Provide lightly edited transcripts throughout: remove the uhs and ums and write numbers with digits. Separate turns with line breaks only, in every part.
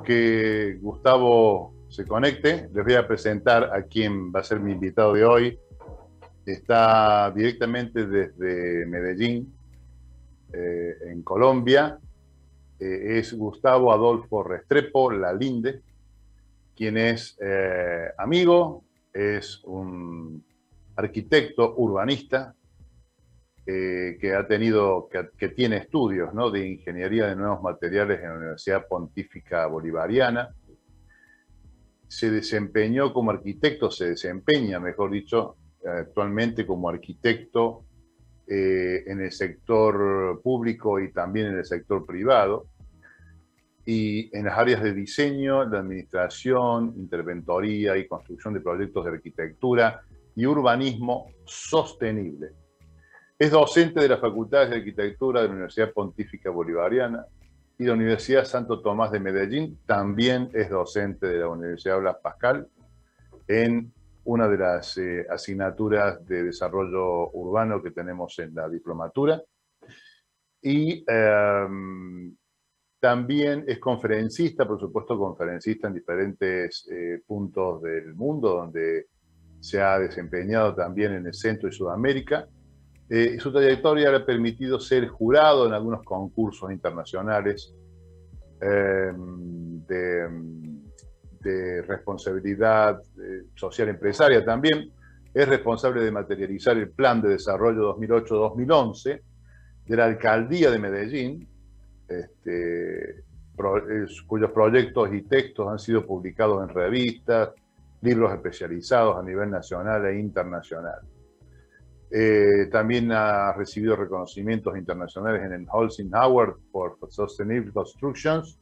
Que Gustavo se conecte. Les voy a presentar a quien va a ser mi invitado de hoy. Está directamente desde Medellín, en Colombia. Es Gustavo Adolfo Restrepo Lalinde, quien es amigo, es un arquitecto urbanista que tiene estudios, ¿no?, de ingeniería de nuevos materiales en la Universidad Pontífica Bolivariana. Se desempeñó como arquitecto, se desempeña, mejor dicho, actualmente como arquitecto en el sector público y también en el sector privado, y en las áreas de diseño, de administración, interventoría y construcción de proyectos de arquitectura y urbanismo sostenible. Es docente de las Facultades de Arquitectura de la Universidad Pontífica Bolivariana y de la Universidad Santo Tomás de Medellín. También es docente de la Universidad Blas Pascal en una de las asignaturas de desarrollo urbano que tenemos en la diplomatura. Y también es conferencista, por supuesto, conferencista en diferentes puntos del mundo, donde se ha desempeñado también en el Centro y Sudamérica. Su trayectoria le ha permitido ser jurado en algunos concursos internacionales de responsabilidad social empresaria también. Es responsable de materializar el Plan de Desarrollo 2008-2011 de la Alcaldía de Medellín, cuyos proyectos y textos han sido publicados en revistas, libros especializados a nivel nacional e internacional. También ha recibido reconocimientos internacionales en el Holcim Award for Sustainable Constructions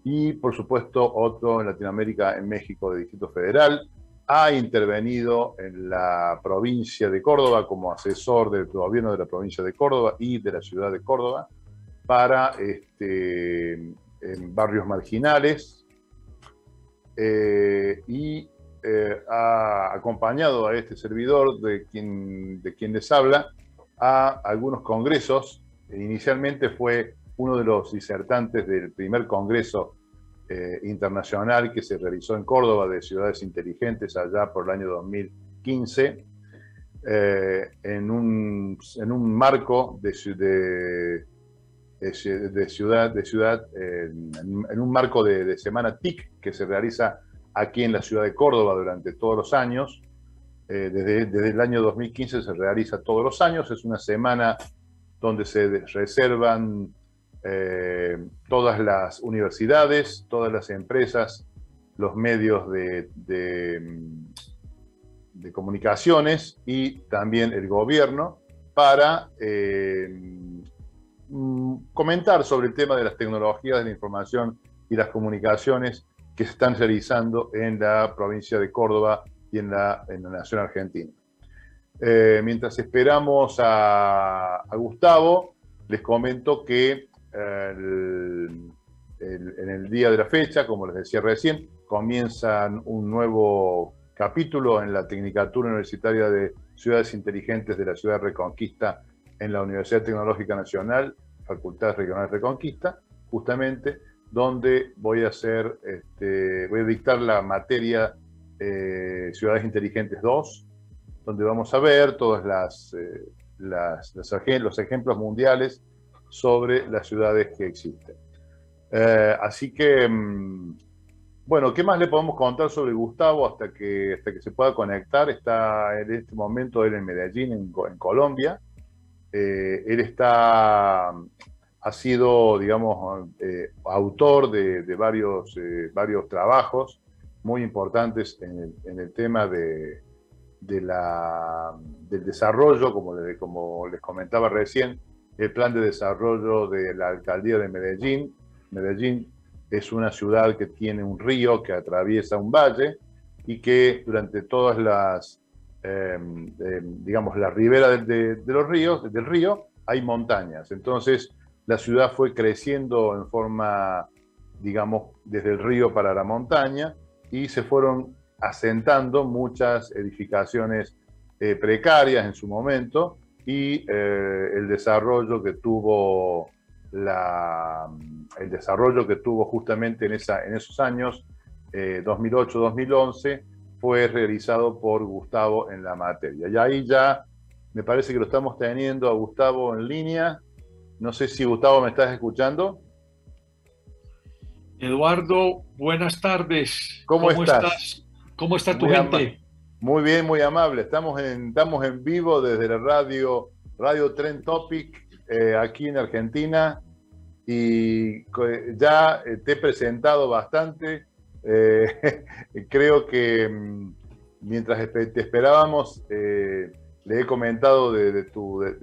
y, por supuesto, otro en Latinoamérica, en México, de Distrito Federal. Ha intervenido en la provincia de Córdoba como asesor del gobierno de la provincia de Córdoba y de la ciudad de Córdoba para en barrios marginales, y ha acompañado a este servidor, de quien les habla, a algunos congresos. Inicialmente fue uno de los disertantes del primer congreso internacional que se realizó en Córdoba de ciudades inteligentes allá por el año 2015, en un marco en un marco de Semana TIC que se realiza aquí en la ciudad de Córdoba durante todos los años. Desde el año 2015 se realiza todos los años. Es una semana donde se reservan todas las universidades, todas las empresas, los medios de comunicaciones y también el gobierno para comentar sobre el tema de las tecnologías de la información y las comunicaciones que se están realizando en la provincia de Córdoba y en la nación argentina. Mientras esperamos a Gustavo, les comento que en el día de la fecha, como les decía recién, comienzan un nuevo capítulo en la Tecnicatura Universitaria de Ciudades Inteligentes de la Ciudad de Reconquista en la Universidad Tecnológica Nacional, Facultad Regional Reconquista, justamente donde voy a dictar la materia Ciudades Inteligentes 2, donde vamos a ver todos los ejemplos mundiales sobre las ciudades que existen. Así que, bueno, ¿qué más le podemos contar sobre Gustavo hasta que se pueda conectar? Está en este momento él en Medellín, en Colombia. Él ha sido, digamos, autor de varios trabajos muy importantes en el tema del desarrollo, como les comentaba recién, el plan de desarrollo de la Alcaldía de Medellín. Medellín es una ciudad que tiene un río que atraviesa un valle y que durante todas digamos, la ribera del río, hay montañas. Entonces, la ciudad fue creciendo en forma, digamos, desde el río para la montaña, y se fueron asentando muchas edificaciones precarias en su momento, y el desarrollo que tuvo el desarrollo que tuvo justamente en esos años, 2008-2011, fue realizado por Gustavo en la materia. Y ahí ya me parece que lo estamos teniendo a Gustavo en línea. No sé si Gustavo me estás escuchando.
Eduardo, buenas tardes.
¿Cómo
¿Cómo
estás?
estás? ¿Cómo está tu
Muy,
gente?
muy bien, muy amable. Estamos en vivo desde la Radio Trend Topic, aquí en Argentina, y ya te he presentado bastante. Creo que mientras te esperábamos, le he comentado de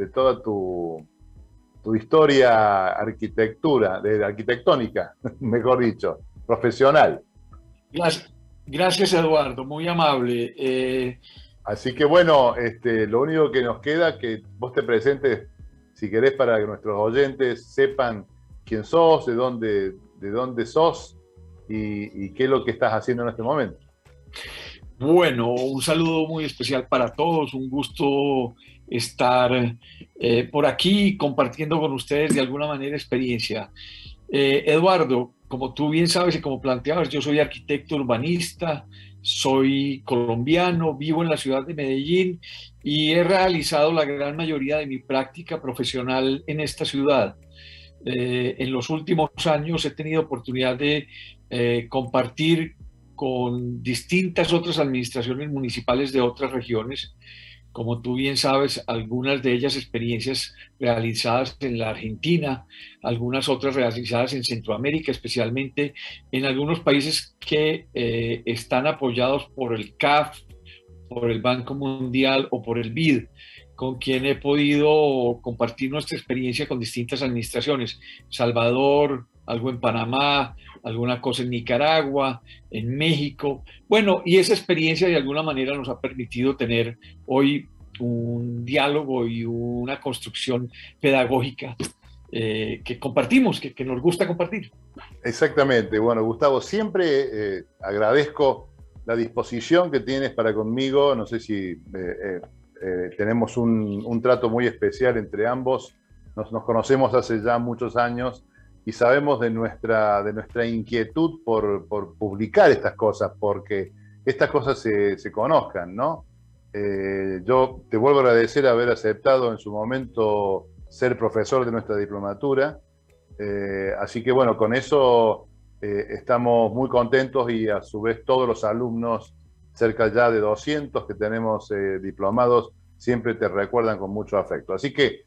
toda tu historia arquitectónica, mejor dicho, profesional.
Gracias, gracias, Eduardo, muy amable.
Así que bueno, lo único que nos queda es que vos te presentes, si querés, para que nuestros oyentes sepan quién sos, de dónde sos y qué es lo que estás haciendo en este momento.
Bueno, un saludo muy especial para todos, un gusto estar por aquí compartiendo con ustedes de alguna manera experiencia. Eduardo, como tú bien sabes y como planteabas, yo soy arquitecto urbanista, soy colombiano, vivo en la ciudad de Medellín y he realizado la gran mayoría de mi práctica profesional en esta ciudad. En los últimos años he tenido oportunidad de compartir con distintas otras administraciones municipales de otras regiones, como tú bien sabes, algunas de ellas experiencias realizadas en la Argentina, algunas otras realizadas en Centroamérica, especialmente en algunos países que están apoyados por el CAF, por el Banco Mundial o por el BID, con quien he podido compartir nuestra experiencia con distintas administraciones. Salvador, algo en Panamá, alguna cosa en Nicaragua, en México. Bueno, y esa experiencia de alguna manera nos ha permitido tener hoy un diálogo y una construcción pedagógica que compartimos, que nos gusta compartir.
Exactamente. Bueno, Gustavo, siempre agradezco la disposición que tienes para conmigo. No sé si tenemos un trato muy especial entre ambos. Nos conocemos hace ya muchos años y sabemos de nuestra inquietud por publicar estas cosas, porque estas cosas se conozcan, ¿no? Yo te vuelvo a agradecer haber aceptado en su momento ser profesor de nuestra diplomatura. Así que bueno, con eso estamos muy contentos y a su vez todos los alumnos, cerca ya de 200 que tenemos diplomados, siempre te recuerdan con mucho afecto. Así que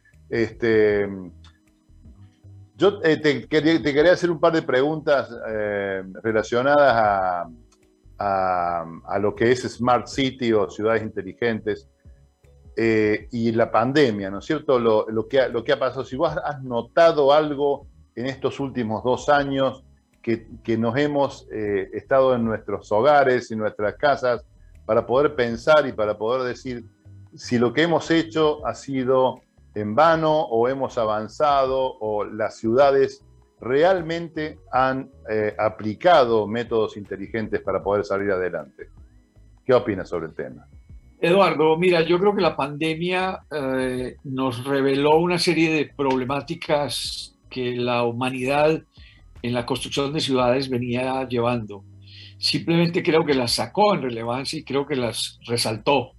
yo te quería hacer un par de preguntas relacionadas a lo que es Smart City o ciudades inteligentes y la pandemia, ¿no es cierto? Lo que ha pasado, si vos has notado algo en estos últimos 2 años que nos hemos estado en nuestros hogares y nuestras casas para poder pensar y para poder decir si lo que hemos hecho ha sido en vano o hemos avanzado o las ciudades realmente han aplicado métodos inteligentes para poder salir adelante. ¿Qué opinas sobre el tema?
Eduardo, mira, yo creo que la pandemia nos reveló una serie de problemáticas que la humanidad en la construcción de ciudades venía llevando. Simplemente creo que las sacó en relevancia y creo que las resaltó.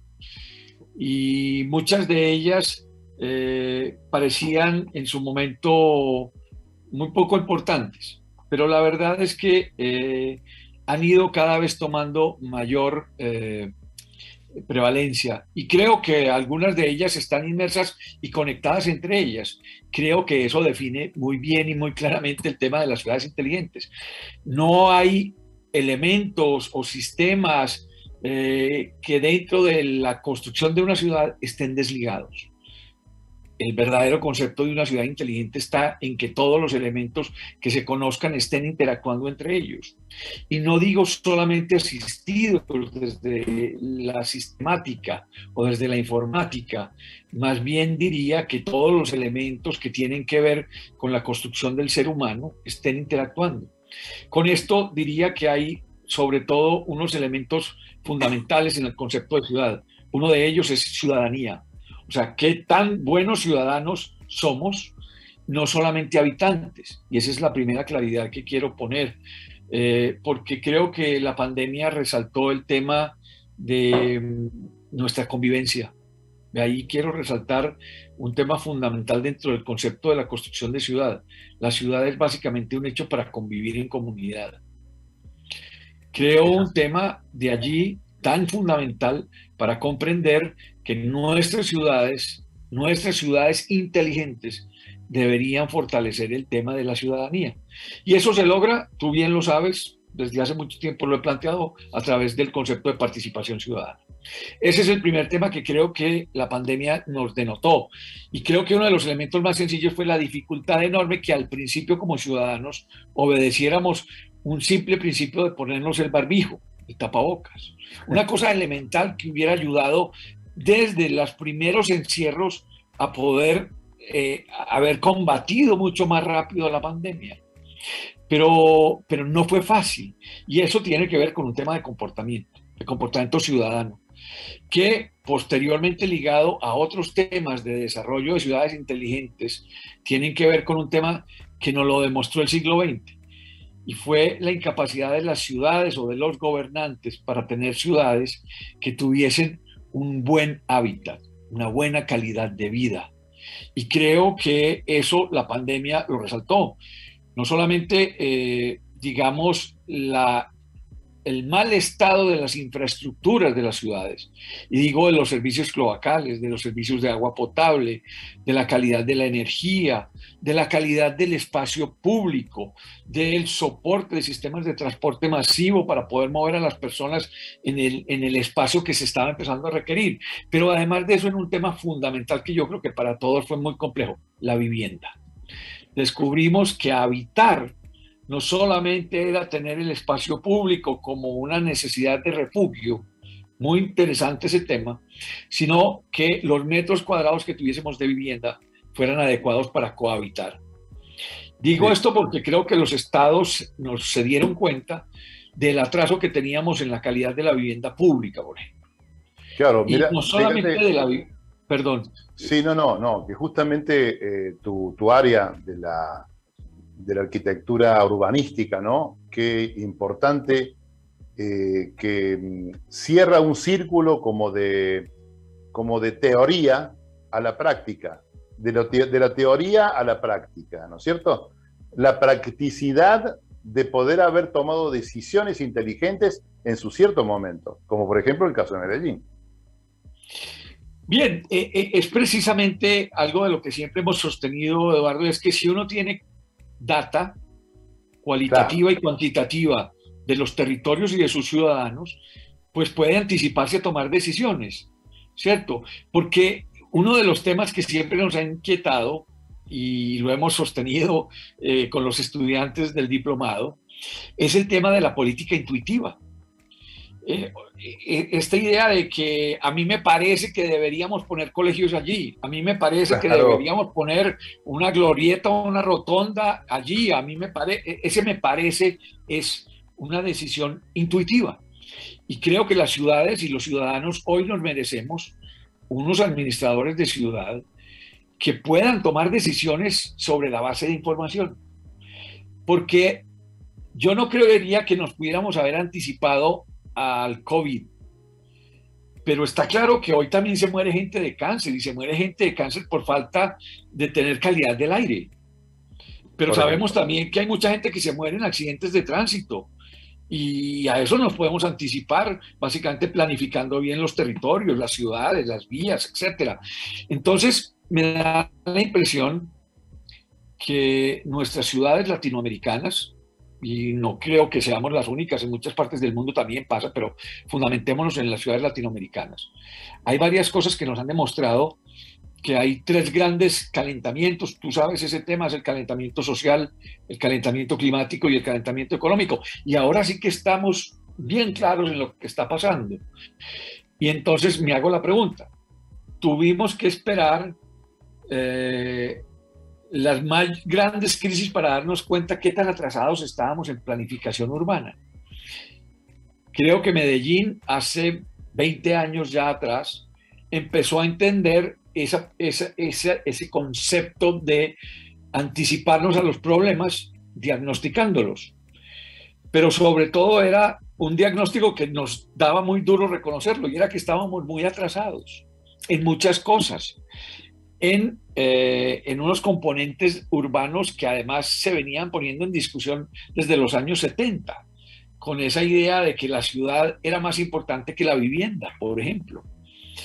Y muchas de ellas parecían en su momento muy poco importantes, pero la verdad es que han ido cada vez tomando mayor prevalencia y creo que algunas de ellas están inmersas y conectadas entre ellas. Creo que eso define muy bien y muy claramente el tema de las ciudades inteligentes. No hay elementos o sistemas que dentro de la construcción de una ciudad estén desligados. El verdadero concepto de una ciudad inteligente está en que todos los elementos que se conozcan estén interactuando entre ellos. Y no digo solamente asistidos desde la sistemática o desde la informática, más bien diría que todos los elementos que tienen que ver con la construcción del ser humano estén interactuando. Con esto diría que hay sobre todo unos elementos fundamentales en el concepto de ciudad. Uno de ellos es ciudadanía. O sea, qué tan buenos ciudadanos somos no solamente habitantes. Y esa es la primera claridad que quiero poner, porque creo que la pandemia resaltó el tema de nuestra convivencia. De ahí quiero resaltar un tema fundamental dentro del concepto de la construcción de ciudad. La ciudad es básicamente un hecho para convivir en comunidad. Creo un tema de allí tan fundamental para comprender que nuestras ciudades inteligentes deberían fortalecer el tema de la ciudadanía. Y eso se logra, tú bien lo sabes, desde hace mucho tiempo lo he planteado, a través del concepto de participación ciudadana. Ese es el primer tema que creo que la pandemia nos denotó. Y creo que uno de los elementos más sencillos fue la dificultad enorme que al principio como ciudadanos obedeciéramos un simple principio de ponernos el barbijo, el tapabocas. Una cosa elemental que hubiera ayudado desde los primeros encierros a poder haber combatido mucho más rápido la pandemia. Pero no fue fácil. Y eso tiene que ver con un tema de comportamiento ciudadano, que posteriormente ligado a otros temas de desarrollo de ciudades inteligentes, tienen que ver con un tema que nos lo demostró el siglo XX, y fue la incapacidad de las ciudades o de los gobernantes para tener ciudades que tuviesen un buen hábitat, una buena calidad de vida. Y creo que eso la pandemia lo resaltó. No solamente, digamos, el mal estado de las infraestructuras de las ciudades, y digo de los servicios cloacales, de los servicios de agua potable, de la calidad de la energía, de la calidad del espacio público, del soporte de sistemas de transporte masivo para poder mover a las personas en el espacio que se estaba empezando a requerir. Pero además de eso, en un tema fundamental que yo creo que para todos fue muy complejo, la vivienda. Descubrimos que habitar no solamente era tener el espacio público como una necesidad de refugio, muy interesante ese tema, sino que los metros cuadrados que tuviésemos de vivienda fueran adecuados para cohabitar. Digo esto porque creo que los estados se dieron cuenta del atraso que teníamos en la calidad de la vivienda pública, por ejemplo.
Claro,
y
mira,
no solamente
fíjate,
de la... Perdón.
sí, no, que justamente tu área de la arquitectura urbanística, ¿no? Qué importante que cierra un círculo como de teoría a la práctica, de la teoría a la práctica, ¿no es cierto? La practicidad de poder haber tomado decisiones inteligentes en su cierto momento, como por ejemplo el caso de Medellín.
Bien, es precisamente algo de lo que siempre hemos sostenido, Eduardo, es que si uno tiene data cualitativa y cuantitativa de los territorios y de sus ciudadanos, pues puede anticiparse a tomar decisiones, ¿cierto? Porque uno de los temas que siempre nos ha inquietado, y lo hemos sostenido con los estudiantes del diplomado, es el tema de la política intuitiva. Esta idea de que a mí me parece que deberíamos poner colegios allí, a mí me parece que deberíamos poner una glorieta o una rotonda allí, a mí me parece, ese me parece es una decisión intuitiva. Y creo que las ciudades y los ciudadanos hoy nos merecemos unos administradores de ciudad que puedan tomar decisiones sobre la base de información. Porque yo no creería que nos pudiéramos haber anticipado al COVID, pero está claro que hoy también se muere gente de cáncer, y se muere gente de cáncer por falta de tener calidad del aire. Pero sabemos también que hay mucha gente que se muere en accidentes de tránsito, y a eso nos podemos anticipar, básicamente planificando bien los territorios, las ciudades, las vías, etcétera. Entonces, me da la impresión que nuestras ciudades latinoamericanas, y no creo que seamos las únicas, en muchas partes del mundo también pasa, pero fundamentémonos en las ciudades latinoamericanas. Hay varias cosas que nos han demostrado que hay tres grandes calentamientos. Tú sabes, ese tema es el calentamiento social, el calentamiento climático y el calentamiento económico. Y ahora sí que estamos bien claros en lo que está pasando. Y entonces me hago la pregunta. Tuvimos que esperar las más grandes crisis para darnos cuenta qué tan atrasados estábamos en planificación urbana. Creo que Medellín hace 20 años ya atrás empezó a entender ese concepto de anticiparnos a los problemas diagnosticándolos. Pero sobre todo era un diagnóstico que nos daba muy duro reconocerlo, y era que estábamos muy atrasados en muchas cosas, en unos componentes urbanos que además se venían poniendo en discusión desde los años 70, con esa idea de que la ciudad era más importante que la vivienda, por ejemplo.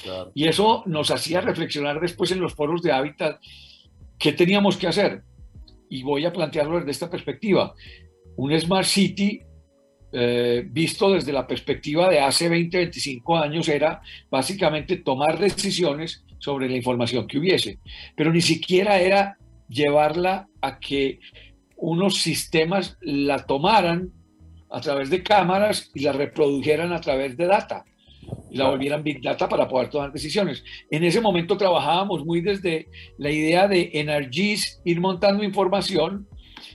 Claro. Y eso nos hacía reflexionar después en los foros de hábitat qué teníamos que hacer. Y voy a plantearlo desde esta perspectiva. Un Smart City, visto desde la perspectiva de hace 20, 25 años, era básicamente tomar decisiones sobre la información que hubiese, pero ni siquiera era llevarla a que unos sistemas la tomaran a través de cámaras y la reprodujeran a través de data y la volvieran Big Data para poder tomar decisiones. En ese momento trabajábamos muy desde la idea de en ArcGIS ir montando información,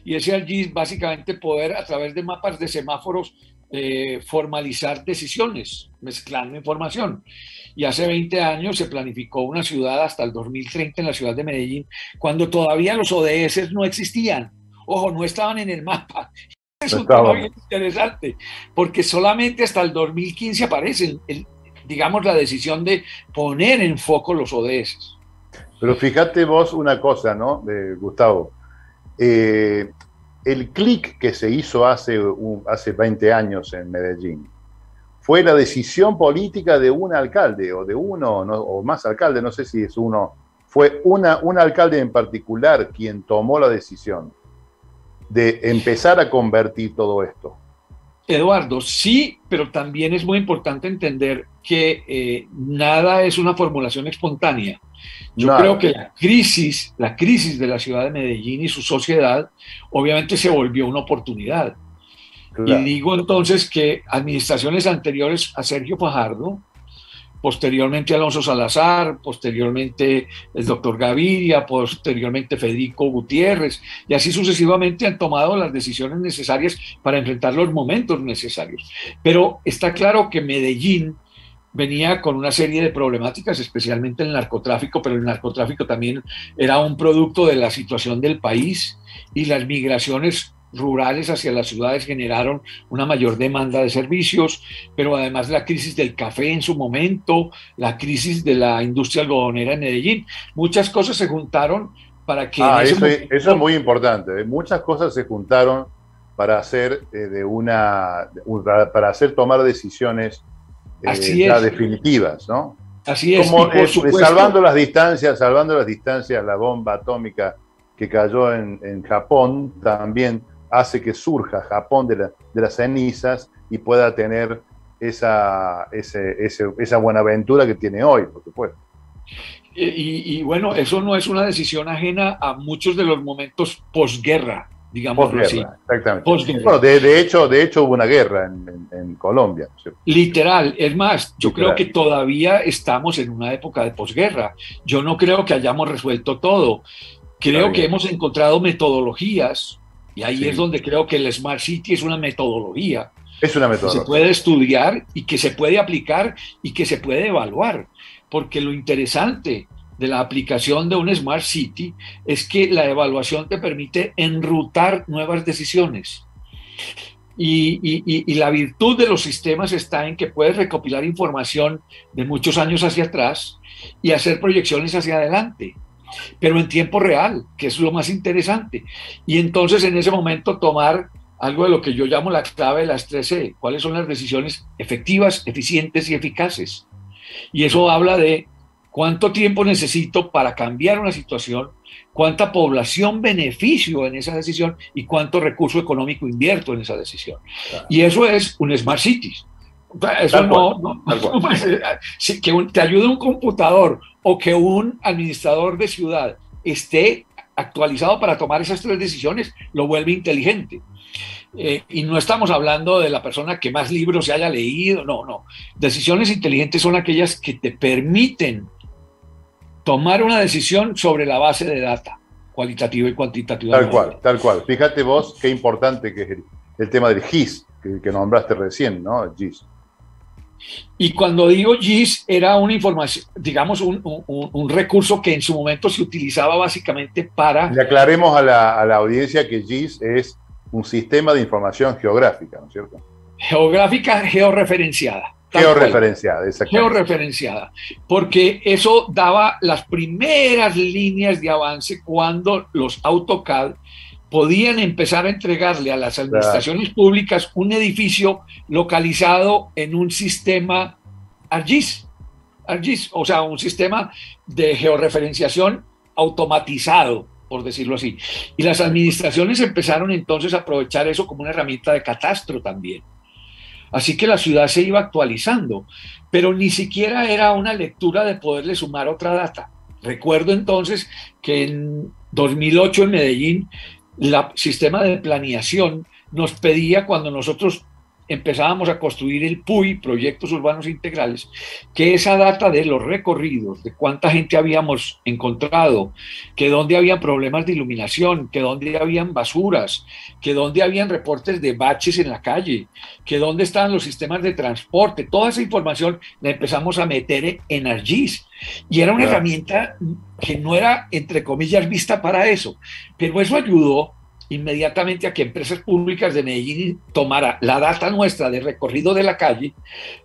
y ese ArcGIS básicamente poder a través de mapas de semáforos formalizar decisiones, mezclando información. Y hace 20 años se planificó una ciudad hasta el 2030 en la ciudad de Medellín, cuando todavía los ODS no existían. Ojo, no estaban en el mapa. Es un tema bien interesante, porque solamente hasta el 2015 aparecen, digamos, la decisión de poner en foco los ODS.
Pero fíjate vos una cosa, ¿no, Gustavo? El clic que se hizo hace 20 años en Medellín fue la decisión política de un alcalde, o de uno, ¿no? O más alcaldes, no sé si es uno, fue un alcalde en particular quien tomó la decisión de empezar a convertir todo esto.
Eduardo, sí, pero también es muy importante entender que nada es una formulación espontánea. Yo creo que la crisis de la ciudad de Medellín y su sociedad, obviamente se volvió una oportunidad. Claro. Y digo entonces que administraciones anteriores a Sergio Fajardo, posteriormente Alonso Salazar, posteriormente el doctor Gaviria, posteriormente Federico Gutiérrez, y así sucesivamente han tomado las decisiones necesarias para enfrentar los momentos necesarios. Pero está claro que Medellín venía con una serie de problemáticas, especialmente el narcotráfico, pero el narcotráfico también era un producto de la situación del país, y las migraciones rurales hacia las ciudades generaron una mayor demanda de servicios, pero además la crisis del café en su momento, la crisis de la industria algodonera en Medellín, muchas cosas se juntaron para que...
eso es muy importante, muchas cosas se juntaron para hacer, tomar decisiones ya definitivas, ¿no?
Así es.
Como, salvando las distancias, la bomba atómica que cayó en Japón también hace que surja Japón de las cenizas y pueda tener esa buenaventura que tiene hoy, por supuesto.
Y bueno, eso no es una decisión ajena a muchos de los momentos posguerra, digamos así.
Exactamente. Post-guerra. Bueno, de hecho hubo una guerra en Colombia, ¿sí?
Literal, es más, yo creo que todavía estamos en una época de posguerra. Yo no creo que hayamos resuelto todo. Creo que hemos encontrado metodologías, y ahí es donde creo que el Smart City es una metodología.
Es una metodología.
Que se puede estudiar y que se puede aplicar y que se puede evaluar. Porque lo interesante de la aplicación de un Smart City es que la evaluación te permite enrutar nuevas decisiones. Y la virtud de los sistemas está en que puedes recopilar información de muchos años hacia atrás y hacer proyecciones hacia adelante, pero en tiempo real, que es lo más interesante. Y entonces en ese momento tomar algo de lo que yo llamo la clave de las 3E, cuáles son las decisiones efectivas, eficientes y eficaces. Y eso habla de cuánto tiempo necesito para cambiar una situación, cuánta población beneficio en esa decisión y cuánto recurso económico invierto en esa decisión. Claro. Y eso es un Smart City. Eso que te ayude un computador o que un administrador de ciudad esté actualizado para tomar esas 3 decisiones, lo vuelve inteligente. Y no estamos hablando de la persona que más libros se haya leído, no. Decisiones inteligentes son aquellas que te permiten tomar una decisión sobre la base de data, cualitativa y cuantitativa.
Tal cual. Fíjate vos qué importante que es el tema del GIS, que nombraste recién, ¿no? El GIS.
Y cuando digo GIS, era una información, digamos, un recurso que en su momento se utilizaba básicamente para...
Le aclaremos a la audiencia que GIS es un sistema de información geográfica, ¿no es cierto?
Geográfica georreferenciada.
Georreferenciada, exactamente.
Georreferenciada, porque eso daba las primeras líneas de avance cuando los AutoCAD podían empezar a entregarle a las administraciones públicas un edificio localizado en un sistema ArcGIS, o sea, un sistema de georreferenciación automatizado, por decirlo así. Y las administraciones empezaron entonces a aprovechar eso como una herramienta de catastro también. Así que la ciudad se iba actualizando, pero ni siquiera era una lectura de poderle sumar otra data. Recuerdo entonces que en 2008 en Medellín, el sistema de planeación nos pedía, cuando nosotros empezábamos a construir el PUI, Proyectos Urbanos Integrales, que esa data de los recorridos, de cuánta gente habíamos encontrado, que dónde habían problemas de iluminación, que dónde habían basuras, que dónde habían reportes de baches en la calle, que dónde estaban los sistemas de transporte, toda esa información la empezamos a meter en ArcGIS. Y era una herramienta que no era, entre comillas, vista para eso, pero eso ayudó inmediatamente a que empresas públicas de Medellín tomara la data nuestra de recorrido de la calle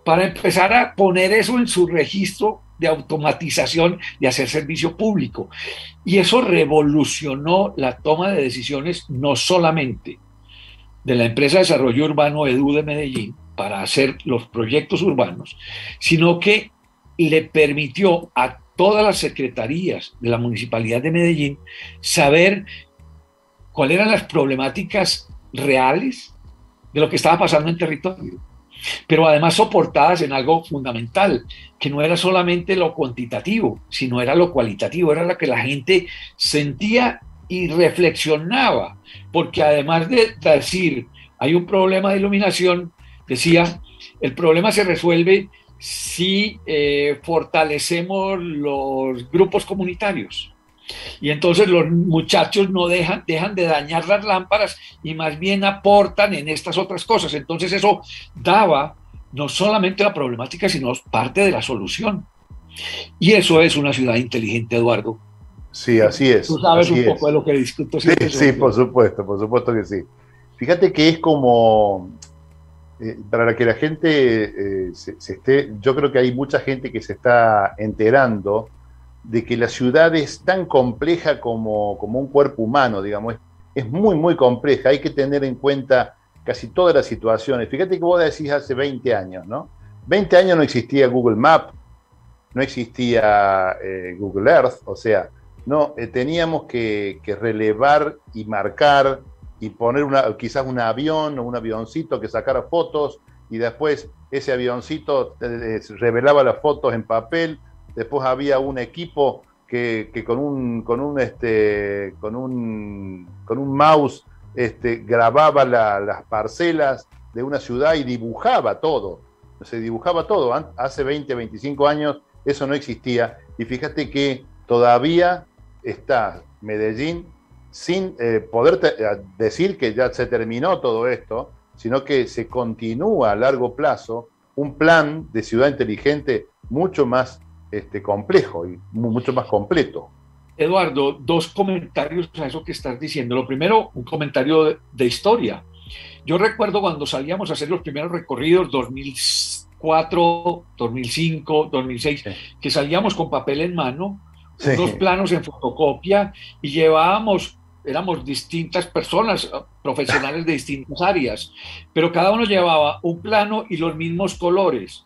para empezar a poner eso en su registro de automatización de hacer servicio público. Y eso revolucionó la toma de decisiones no solamente de la empresa de desarrollo urbano EDU de Medellín para hacer los proyectos urbanos, sino que le permitió a todas las secretarías de la Municipalidad de Medellín saber cuáles eran las problemáticas reales de lo que estaba pasando en territorio, pero además soportadas en algo fundamental, que no era solamente lo cuantitativo, sino era lo cualitativo, era lo que la gente sentía y reflexionaba, porque además de decir, hay un problema de iluminación, decía, el problema se resuelve si fortalecemos los grupos comunitarios. Y entonces los muchachos no dejan de dañar las lámparas y más bien aportan en estas otras cosas. Entonces eso daba no solamente la problemática, sino parte de la solución. Y eso es una ciudad inteligente, Eduardo.
Sí, así es.
Tú sabes
un
poco de lo que discuto
siempre. Sí, por supuesto que sí. Fíjate que es como, para que la gente se esté, yo creo que hay mucha gente que se está enterando de que la ciudad es tan compleja como un cuerpo humano, digamos, es muy, muy compleja, hay que tener en cuenta casi todas las situaciones. Fíjate que vos decís hace 20 años, ¿no? 20 años no existía Google Maps, no existía Google Earth, o sea, no, teníamos que relevar y marcar y poner quizás un avión o un avioncito que sacara fotos y después ese avioncito revelaba las fotos en papel. Después había un equipo que con un mouse grababa las parcelas de una ciudad y dibujaba todo. Se dibujaba todo. Hace 20, 25 años eso no existía. Y fíjate que todavía está Medellín sin poder decir que ya se terminó todo esto, sino que se continúa a largo plazo un plan de ciudad inteligente mucho más complejo y mucho más completo.
Eduardo, dos comentarios a eso que estás diciendo. Lo primero, un comentario de historia. Yo recuerdo cuando salíamos a hacer los primeros recorridos, 2004, 2005, 2006, sí, que salíamos con papel en mano, sí, unos planos en fotocopia y llevábamos, éramos distintas personas, profesionales de distintas áreas, pero cada uno llevaba un plano y los mismos colores.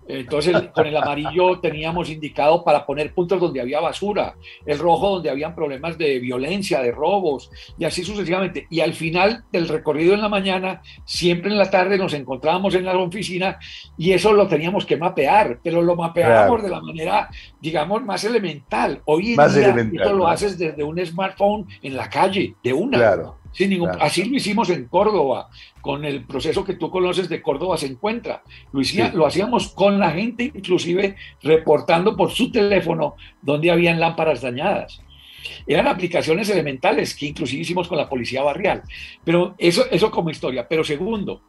Entonces con el amarillo teníamos indicado para poner puntos donde había basura, el rojo donde habían problemas de violencia, de robos y así sucesivamente. Y al final del recorrido en la mañana, siempre en la tarde nos encontrábamos en la oficina y eso lo teníamos que mapear, pero lo mapeábamos, claro, de la manera, digamos, más elemental. Hoy en día esto lo haces desde un smartphone en la calle, de una.
Claro.
Sin ningún, claro. Así lo hicimos en Córdoba, con el proceso que tú conoces de Córdoba se encuentra. Sí. Lo hacíamos con la gente, inclusive reportando por su teléfono donde habían lámparas dañadas. Eran aplicaciones elementales que inclusive hicimos con la policía barrial. Pero eso como historia. Pero segundo,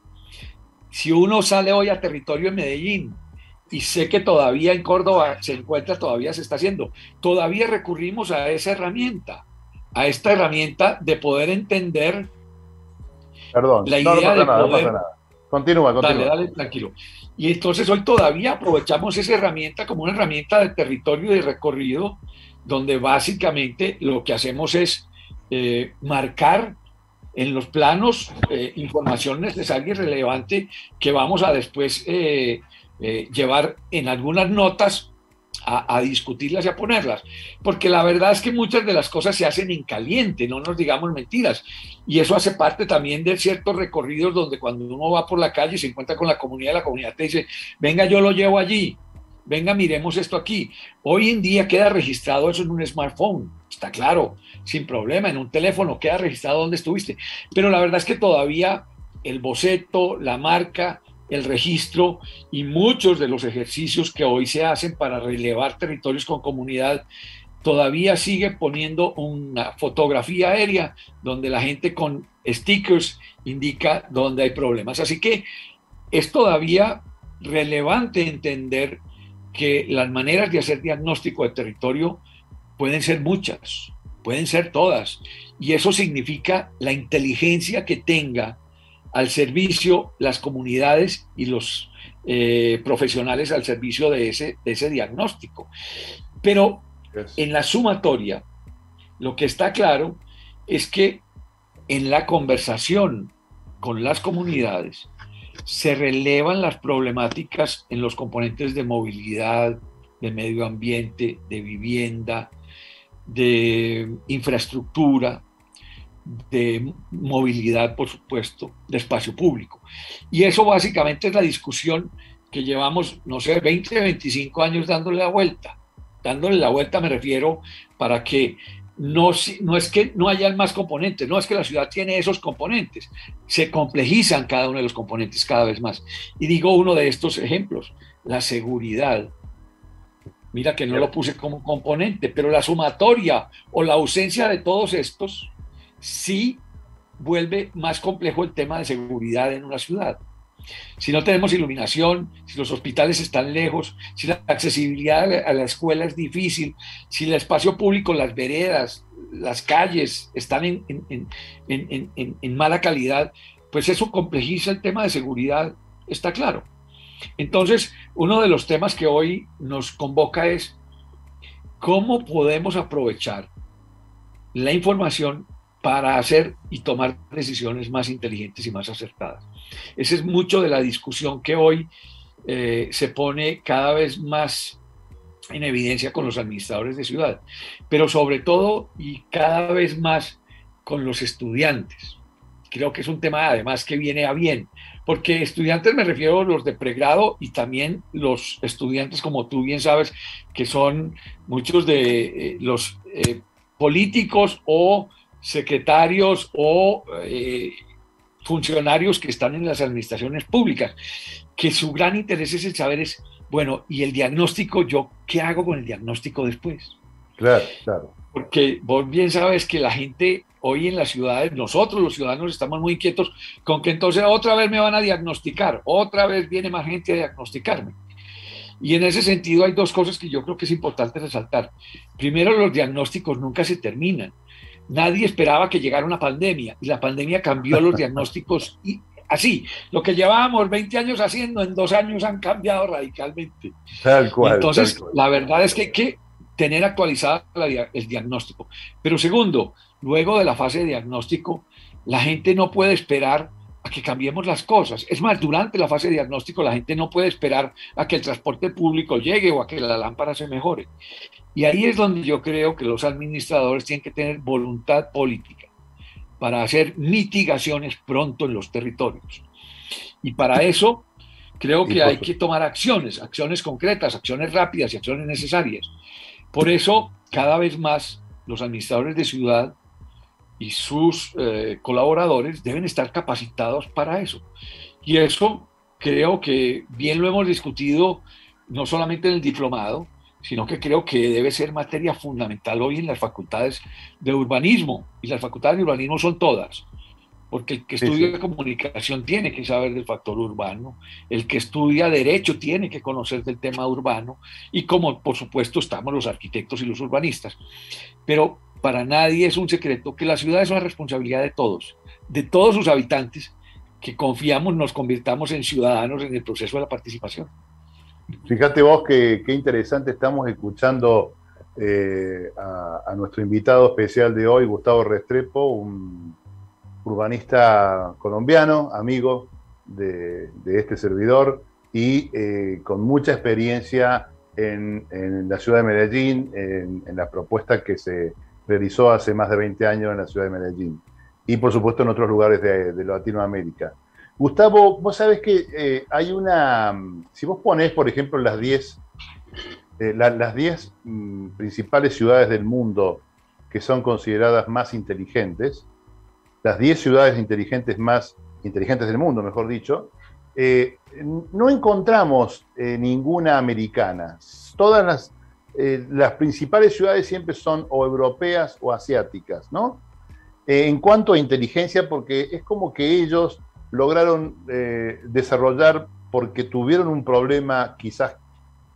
si uno sale hoy a territorio en Medellín y sé que todavía en Córdoba se encuentra, todavía se está haciendo. Todavía recurrimos a esa herramienta, a esta herramienta de poder entender
Perdón,
la
no, no
idea
pasa
de
nada, no pasa
poder.
nada. Continúa,
Dale,
continúa.
dale, tranquilo. Y entonces hoy todavía aprovechamos esa herramienta como una herramienta de territorio y de recorrido, donde básicamente lo que hacemos es marcar en los planos información necesaria y relevante que vamos a después llevar en algunas notas a discutirlas y a ponerlas. Porque la verdad es que muchas de las cosas se hacen en caliente, no nos digamos mentiras. Y eso hace parte también de ciertos recorridos donde cuando uno va por la calle y se encuentra con la comunidad te dice, venga, yo lo llevo allí, venga, miremos esto aquí. Hoy en día queda registrado eso en un smartphone, está claro, sin problema, en un teléfono queda registrado dónde estuviste. Pero la verdad es que todavía el boceto, la marca, el registro y muchos de los ejercicios que hoy se hacen para relevar territorios con comunidad todavía sigue poniendo una fotografía aérea donde la gente con stickers indica dónde hay problemas. Así que es todavía relevante entender que las maneras de hacer diagnóstico de territorio pueden ser muchas, pueden ser todas, y eso significa la inteligencia que tenga al servicio las comunidades y los profesionales al servicio de ese diagnóstico. Pero en la sumatoria, lo que está claro es que en la conversación con las comunidades se relevan las problemáticas en los componentes de movilidad, de medio ambiente, de vivienda, de infraestructura, de movilidad, por supuesto, de espacio público. Y eso básicamente es la discusión que llevamos, no sé, 20, 25 años dándole la vuelta. Dándole la vuelta me refiero para que no es que no haya más componentes, no es que la ciudad tiene esos componentes, se complejizan cada uno de los componentes cada vez más. Y digo uno de estos ejemplos, la seguridad. Mira que no lo puse como componente, pero la sumatoria o la ausencia de todos estos sí vuelve más complejo el tema de seguridad en una ciudad. Si no tenemos iluminación, si los hospitales están lejos, si la accesibilidad a la escuela es difícil, si el espacio público, las veredas, las calles están en mala calidad, pues eso complejiza el tema de seguridad, está claro. Entonces, uno de los temas que hoy nos convoca es cómo podemos aprovechar la información para hacer y tomar decisiones más inteligentes y más acertadas. Esa es mucho de la discusión que hoy se pone cada vez más en evidencia con los administradores de ciudad, pero sobre todo y cada vez más con los estudiantes. Creo que es un tema además que viene a bien, porque estudiantes me refiero a los de pregrado y también los estudiantes, como tú bien sabes, que son muchos de los políticos o secretarios o funcionarios que están en las administraciones públicas, que su gran interés es el saber es, bueno, ¿y el diagnóstico? ¿Yo qué hago con el diagnóstico después?
Claro, claro.
Porque vos bien sabes que la gente hoy en las ciudades, nosotros los ciudadanos estamos muy inquietos con que entonces otra vez me van a diagnosticar, otra vez viene más gente a diagnosticarme. Y en ese sentido hay dos cosas que yo creo que es importante resaltar. Primero, los diagnósticos nunca se terminan. Nadie esperaba que llegara una pandemia y la pandemia cambió los diagnósticos y así, lo que llevábamos 20 años haciendo en 2 años han cambiado radicalmente.
Tal cual.
Y entonces,
tal cual.
la verdad es que hay que tener actualizado el diagnóstico. Pero segundo, luego de la fase de diagnóstico, la gente no puede esperar a que cambiemos las cosas. Es más, durante la fase de diagnóstico, la gente no puede esperar a que el transporte público llegue o a que la lámpara se mejore. Y ahí es donde yo creo que los administradores tienen que tener voluntad política para hacer mitigaciones pronto en los territorios. Y para eso creo que hay que tomar acciones, acciones concretas, acciones rápidas y acciones necesarias. Por eso, cada vez más, los administradores de ciudad y sus colaboradores deben estar capacitados para eso. Y eso creo que bien lo hemos discutido no solamente en el diplomado, sino que creo que debe ser materia fundamental hoy en las facultades de urbanismo. Y las facultades de urbanismo son todas. porque el que
Sí,
estudia
sí.
comunicación tiene que saber del factor urbano, el que estudia derecho tiene que conocer del tema urbano, y como por supuesto estamos los arquitectos y los urbanistas. Pero para nadie es un secreto que la ciudad es una responsabilidad de todos sus habitantes, que confiamos nos convirtamos en ciudadanos en el proceso de la participación.
Fíjate vos qué interesante, estamos escuchando a nuestro invitado especial de hoy, Gustavo Restrepo, un urbanista colombiano, amigo de este servidor y con mucha experiencia en la ciudad de Medellín, en la propuesta que se realizó hace más de 20 años en la ciudad de Medellín y por supuesto en otros lugares de Latinoamérica. Gustavo, vos sabés que hay si vos ponés, por ejemplo, las 10 principales ciudades del mundo que son consideradas más inteligentes, las 10 ciudades inteligentes más inteligentes del mundo, mejor dicho, no encontramos ninguna americana. Todas las principales ciudades siempre son o europeas o asiáticas, ¿no? En cuanto a inteligencia, porque es como que ellos lograron desarrollar, porque tuvieron un problema quizás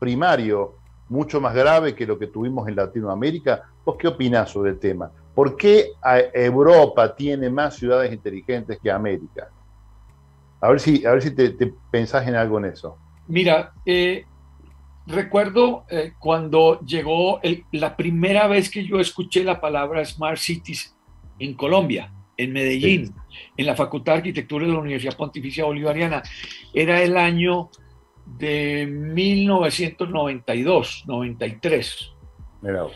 primario mucho más grave que lo que tuvimos en Latinoamérica. ¿Vos qué opinás sobre el tema? ¿Por qué Europa tiene más ciudades inteligentes que América? A ver si te pensás en algo en eso.
Mira, recuerdo cuando llegó la primera vez que yo escuché la palabra Smart Cities en Colombia, en
Sí,
Medellín, en la Facultad de Arquitectura de la Universidad Pontificia Bolivariana. Era el año de 1992, 93.
mira vos.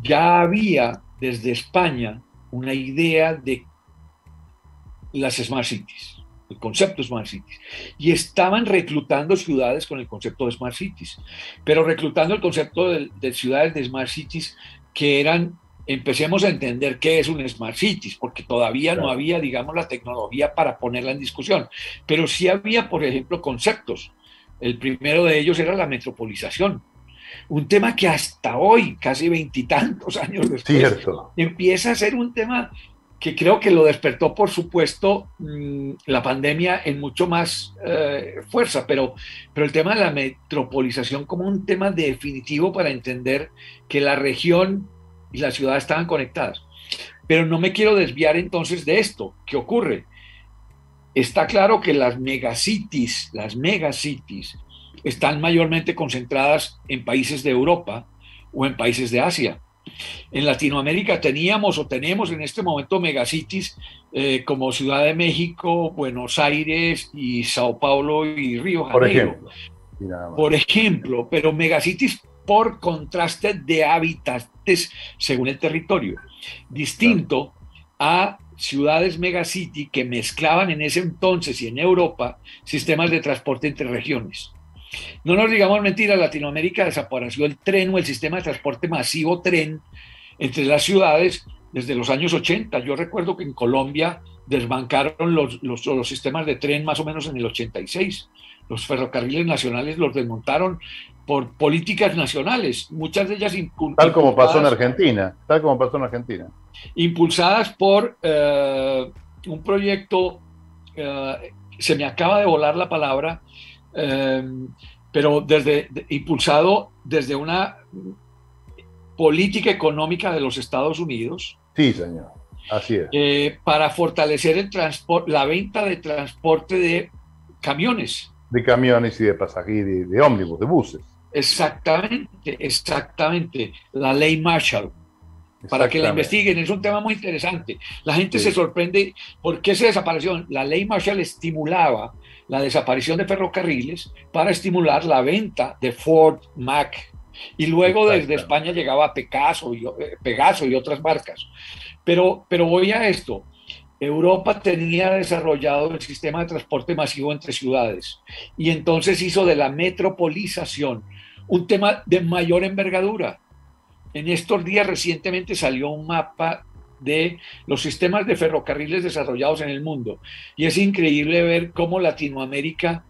Ya había desde España una idea de las Smart Cities, el concepto Smart Cities, y estaban reclutando ciudades con el concepto de Smart Cities, pero reclutando el concepto de ciudades de Smart Cities que eran, empecemos a entender qué es un Smart Cities, porque todavía no
Claro.
había, digamos, la tecnología para ponerla en discusión, pero sí había, por ejemplo, conceptos. El primero de ellos era la metropolización, un tema que hasta hoy, casi veintitantos años después,
Cierto.
empieza a ser un tema que creo que lo despertó, por supuesto, la pandemia en mucho más fuerza, pero el tema de la metropolización como un tema definitivo para entender que la región y la ciudad estaban conectadas. Pero no me quiero desviar entonces de esto. ¿Qué ocurre? Está claro que las megacities, están mayormente concentradas en países de Europa o en países de Asia. En Latinoamérica teníamos o tenemos en este momento megacities como Ciudad de México, Buenos Aires y Sao Paulo y Río
Por
Janeiro,
ejemplo. Y nada más.
por ejemplo, pero megacities por contraste de habitantes según el territorio,
Claro.
distinto a ciudades megacity que mezclaban en ese entonces y en Europa sistemas de transporte entre regiones. No nos digamos mentiras, Latinoamérica desapareció el tren o el sistema de transporte masivo tren entre las ciudades desde los años 80. Yo recuerdo que en Colombia desbancaron los sistemas de tren más o menos en el 86. Los ferrocarriles nacionales los desmontaron por políticas nacionales, muchas de ellas
Tal como pasó en Argentina. Tal como pasó en Argentina.
impulsadas por un proyecto, se me acaba de volar la palabra, eh, pero impulsado desde una política económica de los Estados Unidos
Sí, señor. Así es.
para fortalecer el transporte, la venta de transporte de camiones.
De camiones y de pasajeros, de ómnibus, de buses.
Exactamente, exactamente. La ley Marshall. Para que la
Exactamente.
investiguen, es un tema muy interesante. La gente se
Sí,
sorprende por qué se desapareció. La ley Marshall estimulaba la desaparición de ferrocarriles para estimular la venta de Ford, Mac, y luego desde
exactamente.
España llegaba Pegaso y otras marcas. Pero voy a esto. Europa tenía desarrollado el sistema de transporte masivo entre ciudades y entonces hizo de la metropolización un tema de mayor envergadura. En estos días recientemente salió un mapa de los sistemas de ferrocarriles desarrollados en el mundo y es increíble ver cómo Latinoamérica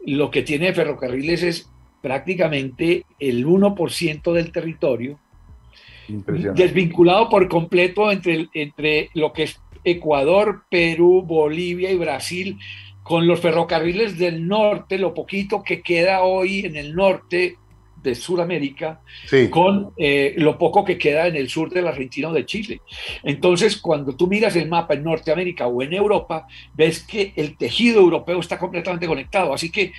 lo que tiene de ferrocarriles es prácticamente el 1% del territorio,
Impresionante.
desvinculado por completo entre lo que es Ecuador, Perú, Bolivia y Brasil, con los ferrocarriles del norte, lo poquito que queda hoy en el norte de Sudamérica,
Sí,
con lo poco que queda en el sur de la Argentina o de Chile. Entonces, cuando tú miras el mapa en Norteamérica o en Europa, ves que el tejido europeo está completamente conectado. Así que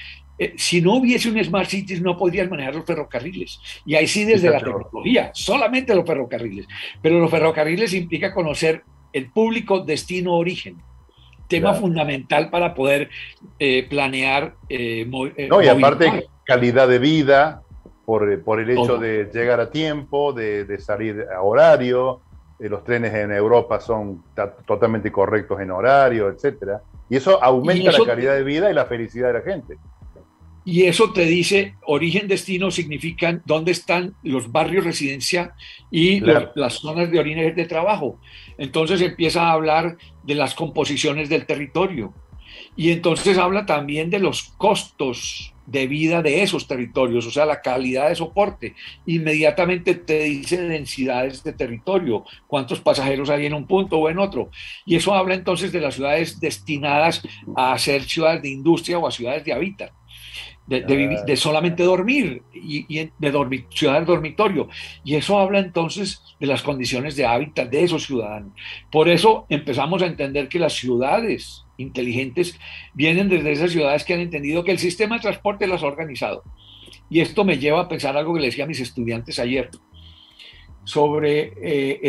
si no hubiese un Smart Cities, no podrías manejar los ferrocarriles. Y ahí sí, desde la
fíjate vos.
tecnología, solamente los ferrocarriles. Pero los ferrocarriles implica conocer el público, destino, origen. Tema
Claro.
fundamental para poder planear
No, y
movilidad.
aparte calidad de vida, por el hecho
Todo.
de llegar a tiempo, de salir a horario, los trenes en Europa son totalmente correctos en horario, etcétera. Y eso
Y
aumenta la
eso,
calidad de vida y la felicidad de la gente.
y eso te dice, origen, destino significan dónde están los barrios residencia y
Claro.
las zonas de origen de trabajo. Entonces empieza a hablar de las composiciones del territorio. Y entonces habla también de los costos de vida de esos territorios, o sea, la calidad de soporte. Inmediatamente te dice densidades de territorio, cuántos pasajeros hay en un punto o en otro. Y eso habla entonces de las ciudades destinadas a ser ciudades de industria o a ciudades de hábitat. De solamente dormir y ciudades dormitorio. Y eso habla entonces de las condiciones de hábitat de esos ciudadanos. Por eso empezamos a entender que las ciudades inteligentes vienen desde esas ciudades que han entendido que el sistema de transporte las ha organizado. Y esto me lleva a pensar algo que le decía a mis estudiantes ayer sobre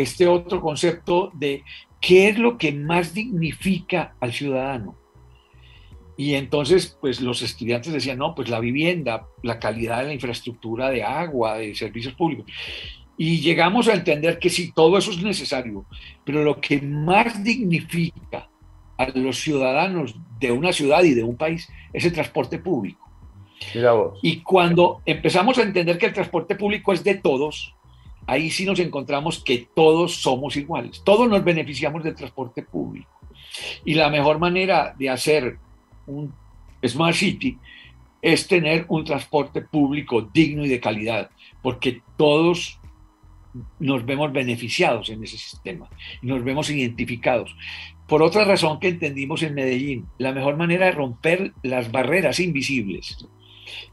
este otro concepto de qué es lo que más dignifica al ciudadano. Y entonces, pues los estudiantes decían, no, pues la vivienda, la calidad de la infraestructura de agua, de servicios públicos. Y llegamos a entender que sí, todo eso es necesario, pero lo que más dignifica a los ciudadanos de una ciudad y de un país es el transporte público.
Mira vos.
Y cuando empezamos a entender que el transporte público es de todos, ahí sí nos encontramos que todos somos iguales, todos nos beneficiamos del transporte público. Y la mejor manera de hacer un Smart City es tener un transporte público digno y de calidad, porque todos nos vemos beneficiados en ese sistema y nos vemos identificados. Por otra razón que entendimos en Medellín, la mejor manera de romper las barreras invisibles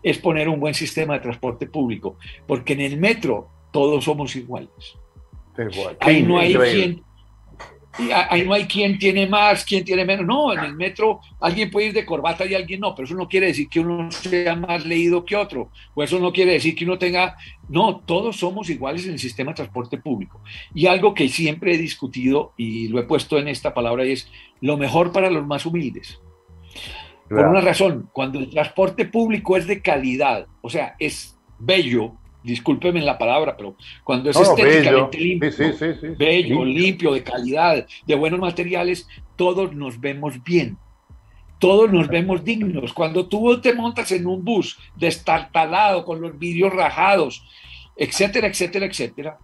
es poner un buen sistema de transporte público, porque en el metro todos somos iguales. Ahí no hay
Increíble.
quien ahí no hay quien tiene más, quien tiene menos. No, en el metro alguien puede ir de corbata y alguien no, pero eso no quiere decir que uno sea más leído que otro, o eso no quiere decir que uno tenga... No, todos somos iguales en el sistema de transporte público. Y algo que siempre he discutido y lo he puesto en esta palabra y es lo mejor para los más humildes. Por una
Claro.
razón, cuando el transporte público es de calidad, o sea, es bello, discúlpeme la palabra, pero cuando es
No, no,
estéticamente
bello. Sí, sí,
limpio,
sí, sí.
bello,
Limpio.
limpio, de calidad, de buenos materiales, todos nos vemos bien, todos nos vemos dignos. Cuando tú te montas en un bus destartalado, con los vidrios rajados, etcétera, etcétera, etcétera,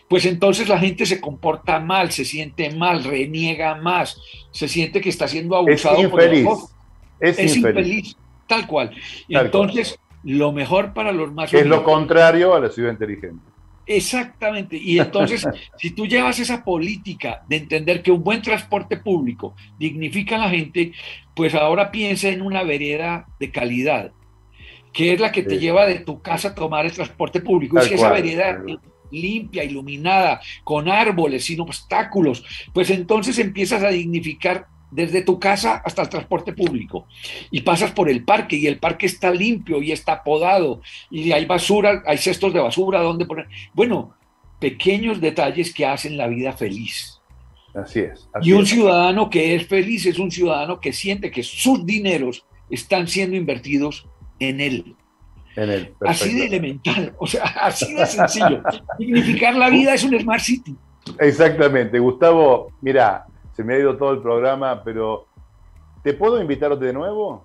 pues entonces la gente se comporta mal, se siente mal, reniega más, se siente que está siendo
Es
abusado por el otro,
infeliz. Es
es
infeliz.
infeliz, tal cual. Y
Tal cual.
entonces, lo mejor para los más
Que es lo
humildes.
contrario a la ciudad inteligente.
Exactamente. Y entonces, si tú llevas esa política de entender que un buen transporte público dignifica a la gente, pues ahora piensa en una vereda de calidad, que es la que te
Sí,
lleva de tu casa a tomar el transporte público. Y
tal
si esa
cual.
vereda es limpia, iluminada, con árboles, sin obstáculos, pues entonces empiezas a dignificar desde tu casa hasta el transporte público y pasas por el parque y el parque está limpio y está podado y hay basura, hay cestos de basura donde poner. Bueno, pequeños detalles que hacen la vida feliz.
Así es.
Y
Así
un
es.
ciudadano que es feliz es un ciudadano que siente que sus dineros están siendo invertidos en él.
En él,
Así de
perfectamente.
elemental, o sea, así de sencillo. Dignificar la vida es un Smart City.
Exactamente. Gustavo, mira, se me ha ido todo el programa, pero ¿te puedo invitar de nuevo?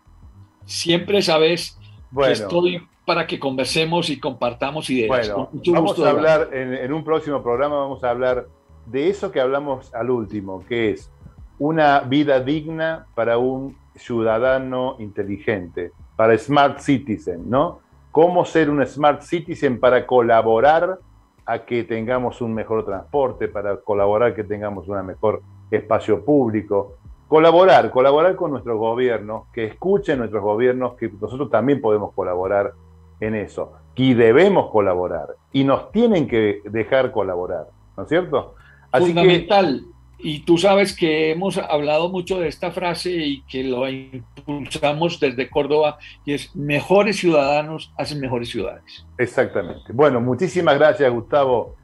Siempre sabes que
Bueno,
estoy para que conversemos y compartamos ideas. Con
bueno,
mucho
vamos
gusto,
a
Eduardo.
hablar en un próximo programa, vamos a hablar de eso que hablamos al último, que es una vida digna para un ciudadano inteligente, para Smart Citizen, ¿no? Cómo ser un Smart Citizen para colaborar a que tengamos un mejor transporte, para colaborar a que tengamos una mejor espacio público. Colaborar con nuestros gobiernos, que escuchen nuestros gobiernos, que nosotros también podemos colaborar en eso, y debemos colaborar, y nos tienen que dejar colaborar, ¿no es cierto? Así
Fundamental. Y tú sabes que hemos hablado mucho de esta frase y que lo impulsamos desde Córdoba, y es mejores ciudadanos hacen mejores ciudades.
exactamente. Bueno, muchísimas gracias, Gustavo.